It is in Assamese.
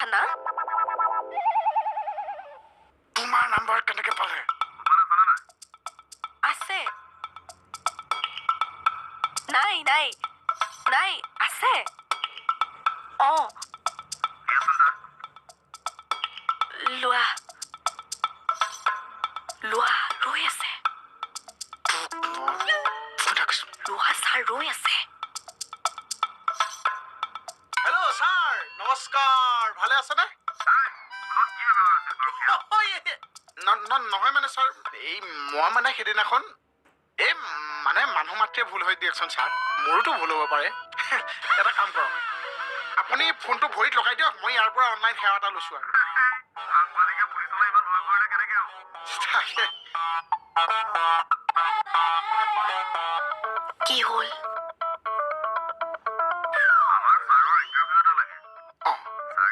না তোমাৰ নাম্বাৰ কেনেকে পালে আছে নাই নাই নাই আছে লোৱা লোৱা ৰৈ আছে লোৱা ছাৰ ৰৈ আছে হেল্ল' ছাৰ নমস্কাৰ ভালে আছেনে নহয় মানে ছাৰ এই মই মানে সেইদিনাখন এই মানে মানুহ মাত্ৰে ভুল হৈ দিয়কচোন ছাৰ মোৰোতো ভুল হ'ব পাৰে এটা কাম কৰক আপুনি ফোনটো ভৰিত লগাই দিয়ক মই ইয়াৰ পৰা অনলাইন সেৱা এটা লৈছোঁ আৰু কি হ'ল